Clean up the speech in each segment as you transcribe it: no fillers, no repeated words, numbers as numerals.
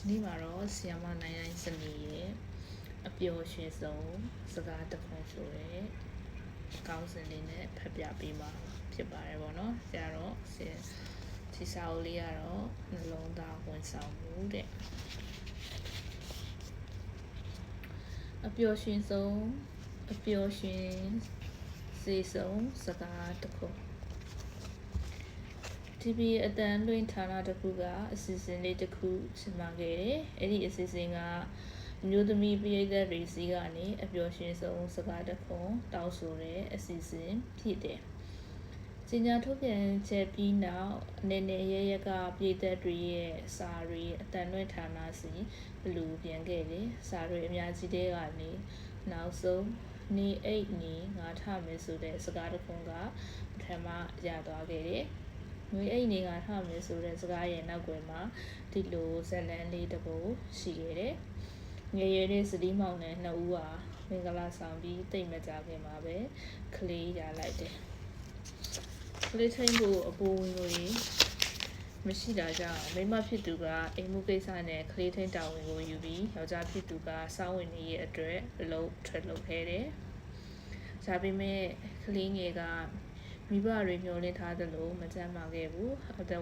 ဒီမှာတော့ဆီယမနိုင်နိုင်စနေရဲ့အပျော်ရွှင်ဆုံးစကားတစ်ခုဆိုရဲကောင်းစင်လေးနဲ့ဖတ်ပြပေးမှာဖြစ်ပါတယ်ပေါ့နော်ဆရာတော့ဒီစာအုပ်လေးကတော့နှလုံးသားဝန်ဆောင်မှုတဲ့အပျော်ရွှင်ဆုံးအပျော်ရွှင်စေဆုံးစကားတစ်ခု TV အတန်လွှင့်ဌာနတစ်ခုကအစီအစဉ်လေးတစ်ခုရှင်းပြခဲ့တယ်။အဲ့ဒီအစီအစဉ်ကမျိုးသမီးပြည်သက်တွေစီကနေအပျော်ရွှင်ဆုံးစကားတစ်ခုတောင်းဆိုတဲ့အစီအစဉ်ဖြစ်တယ်။ကြေညာထုတ်ပြန်ချက်ပြီးနောက်အနေနဲ့ရရကပြည်သက်တွေရဲ့စာတွေအတန်လွှင့်ဌာနစီဘလူပြန်ခဲ့တယ်။စာတွေအများကြီးတဲ့ကနေနောက်ဆုံးနေအိတ်နေငါထမယ်ဆိုတဲ့စကားတစ်ခုကပထမရသွားခဲ့တယ်။ငွေအိတ်နေကထမယ်ဆိုတဲ့စကားရဲ့နောက်ွယ်မှာဒီလိုဇလန်းလေးတစ်ပုဒ်ရှိခဲ့တယ်။ငယ်ရွယ်တဲ့စတိမောင်နဲ့နှစ်ဦးဟာမင်္ဂလာဆောင်ပြီးတိတ်မကြခင်မှာပဲကလေးရလိုက်တယ်။ကလေးထိန်ဖို့အပိုးဝင်လို့မရှိတာကြောင့်မိမဖြစ်သူကအိမ်မှုကိစ္စနဲ့ကလေးထိန်တာဝန်ကိုယူပြီးယောက်ျားဖြစ်သူကစောင်းဝင်နေရဲ့အတွက်အလုပ်ထွက်လုပ်ခဲ့တယ်။ဒါပေမဲ့ကလေးငယ်ကမိဘတွေမျှော်လင့်ထားသလိုမကြမ်းမာခဲ့ဘူးအတ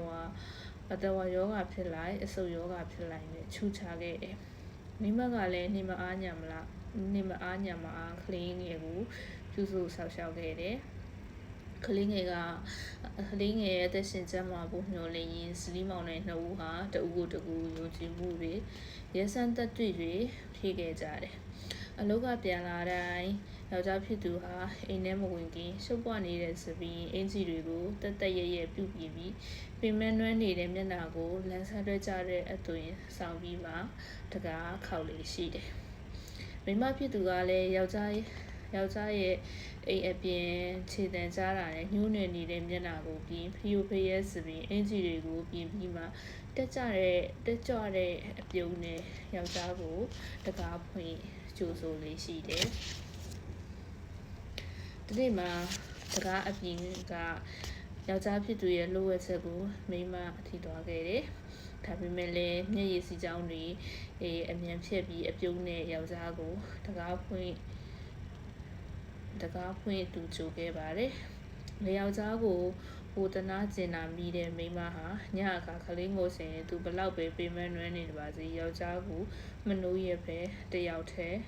ဝါယောဂဖြစ်လိုက်အဆုတ်ယောဂဖြစ်လိုက်နဲ့ချူချခဲ့တယ်မိမကလည်းနေမအားညာမလားနေမအားညာမအားကလေးငယ်ကိုပြုစုဆောက်ရှောက်ခဲ့တယ်ကလေးငယ်ရဲ့အသက်ရှင်ကျန်းမာဖို့မျှော်လင့်ရင်းစလီမောင်နဲ့နှစ်ဦးဟာတဦးကိုတကူယုံကြည်မှုတွေရဲစမ်းသက်တွေ့တွေဖြည့်ခဲ့ကြတယ်အလောကပြန်လာတိုင်းယောက်ျားဖြစ်သူဟာအိမ်ထဲမဝင်ခင်ရှုပ်ပွားနေတဲ့စပင်းအင်ကြီးတွေကိုတက်တက်ရဲရဲပြုတ်ပြီးပင်မနှွမ်းနေတဲ့မျက်နှာကိုလန်းဆန်းတွဲကြတဲ့အသွင်ဆောင်ပြီးမှတကားခောက်လေးရှိတယ်မိမဖြစ်သူကလည်းယောက်ျားရဲ့အိမ်အပြင်ခြေတံကြားတာနဲ့ညှိုးနေနေတဲ့မျက်နှာကိုပြင်ဖျို့ဖျဲစပင်းအင်ကြီးတွေကိုပြင်ပြီးမှတက်ကြတဲ့အပြုံးနဲ့ယောက်ျားကိုတကားဖွင့်ကြိုးဆိုလေးရှိတယ်ဒီနေ့မှာစကားအပြင်ကယောက်ျားဖြစ်သူရဲ့လိုဝက်ချက်ကိုမိမအထီသွားခဲ့တယ်ဒါပေမဲ့လည်းမျက်ရည်စီးကြောင်းတွေအမြန်ဖြတ်ပြီးအပြုံးနဲ့ယောက်ျားကိုတကားဖွင့်သူကြိုခဲ့ပါတယ်လေယောက်ျားကိုဟိုတနာကျင်နာမိတဲ့မိမဟာညအခါကလေးငိုစင်သူဘလောက်ပဲပေးမနှွမ်းနေပါစေယောက်ျားကိုမနိုးရပဲတယောက်တည်း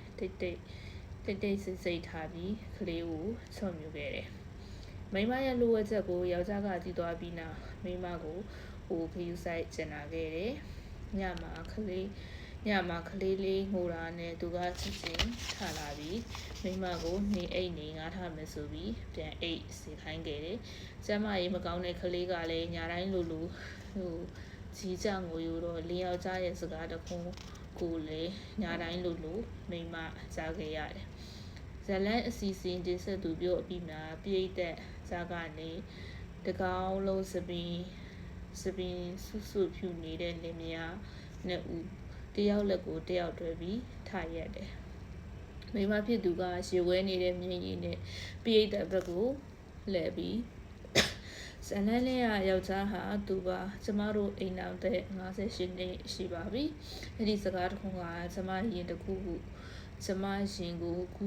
တိတ်စိတ်ထားပြီးကလေးကိုဆွမြူခဲ့တယ်မိမရဲ့လိုအပ်ချက်ကိုယောက်ျားကကြည့်သွားပြီးနောက်မိမကိုဟိုခယူဆိုင်ကျင်လာခဲ့တယ်ညမှာကလေးလေးငိုတာနဲ့သူကချက်ချင်းထလာပြီးမိမကိုနေအိတ်နေငါထားမယ်ဆိုပြီးပြန်အိတ်စီခိုင်းခဲ့တယ်ကျမရေမကောင်းတဲ့ကလေးကလည်းညာတိုင်းလိုကြီးကြငိုယူတော့လင်းယောက်ျားရဲ့စကားတခုကိုလည်းညာတိုင်းလိုမိမကြားခဲ့ရတယ်ဇလန်အစီအစဉ်တင်ဆက်သူပြောအပြီးမှာပြိတ်သက်ကြားကနေတကောင်းလုံးစပင်းဆုဖြူနေတဲ့လင်မယားနှစ်ဦးတယောက်လက်ကိုတယောက်တွဲပြီးထားရတယ်မိမဖြစ်သူကရေဝဲနေတဲ့မြင်းရည်နဲ့ပြိတ်သက်ဘက်ကိုလှည့်ပြီးဇလန်လေးယောက်ျားဟာသူပါကျမတို့အိမ်နောက်တဲ့58နှစ်ရှိပါပြီအဲ့ဒီစကားတစ်ခုကကျမရင်တစ်ခုခုကျမရင်ကိုခု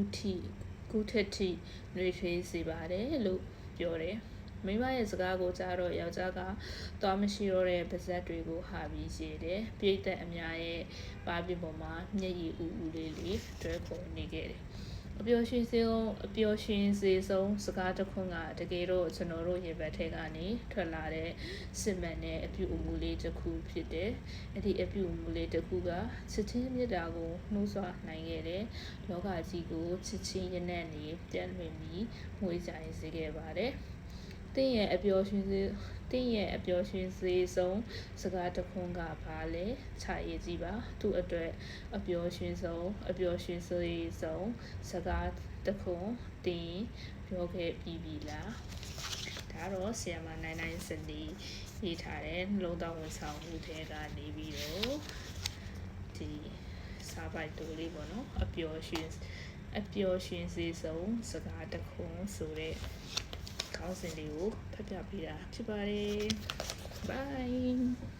ထက်ထိနှွေးထွေးစေပါတယ်လို့ပြောတယ်မိမရဲ့စကားကိုကြားတော့ယောက်ျားကသွားမရှိတော့တဲ့ပါဇက်တွေကိုဟာပြီးရေတယ်ပြိတ်သက်အများရဲ့ပါပြပေါ်မှာမျက်ရည်ဥလေးတွဲခေါ်နေခဲ့တယ်အပျော်ရွှင်စေဆုံးစကားတစ်ခုကတကယ်တော့ကျွန်တော်တို့ရေဘက်ထဲကနေထွက်လာတဲ့စစ်မှန်တဲ့အပြုအမူလေးတစ်ခုဖြစ်တယ်အဲ့ဒီအပြုအမူလေးတစ်ခုကချစ်ချင်းမြတ်တာကိုနှိုးဆွနိုင်ခဲ့တယ်လောကကြီးကိုချစ်ချင်းရနံ့နေပြန်လွင်ပြီးမွေးကြရင်စေခဲ့ပါတယ်တင်းရဲ့အပျော်ရွှင်စေဆုံးစကားတစ်ခုကဘာလဲခြာရည်ကြည့်ပါသူ့အတွက်အပျော်ရွှင်စေဆုံးစကားတစ်ခုတင်းပြောခဲ့ပြီးလားဒါတော့ဆီယမနိုင်နိုင်စနေရေးထားတဲ့နှလုံးသားဝန်ဆောင်မှုတွေကနေပြီးတော့ဒီစာပိုက်တိုလေးပေါ့နော်အပျော်ရွှင်စေဆုံးစကားတစ်ခုဆိုတဲ့ခေါင်းစဉ်လေးကိုဖတ်ပြပေးတာဖြစ်ပါတယ် bye